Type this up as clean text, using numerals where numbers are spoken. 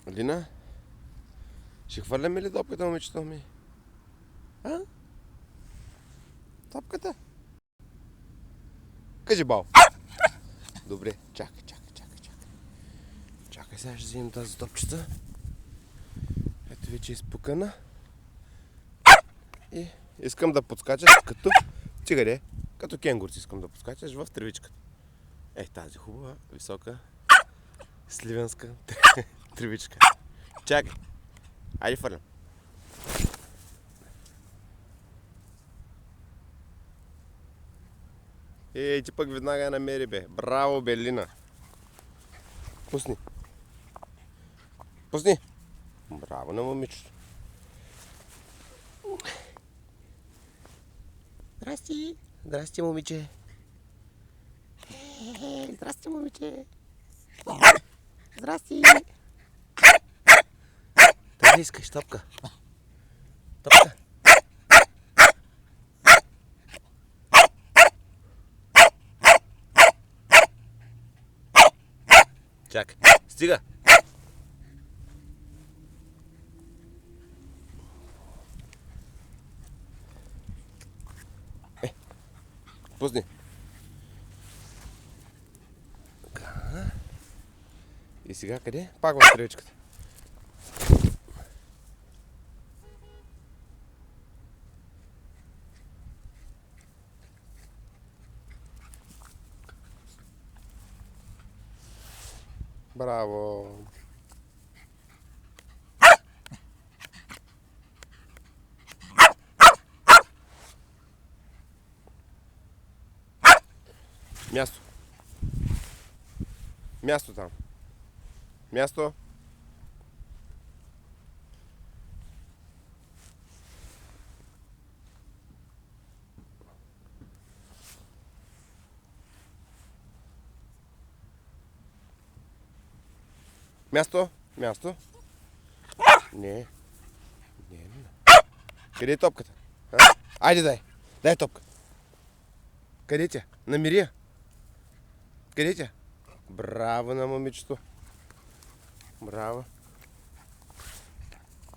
Алина, ще хвърляме ли топката, момичето ми? А? Топката? Кажи бал. Добре, чакай. Чакай, сега ще вземем тази топчета. Ето вече е изпукана. И искам да подскачаш като... Цигаре, като кенгурци искам да подскачаш в тревичката. Тази хубава, висока, сливенска тревичка. Чакай. Айде фърлям. Ти пък веднага я намери, бе. Браво, Белина. Пусни. Браво на момичето. Здрасти, момиче. Здрасти, момиче. Здрасти. Дали искаш топка? Топка. Чакай. Стига. Пусни. И сега къде? Пак в тревичката. Браво! Място. Място там. Място. Място. Не. Къде е топката? Айде дай топка. Къде тя? Намери я. Къде тя? Браво на момичето. Браво.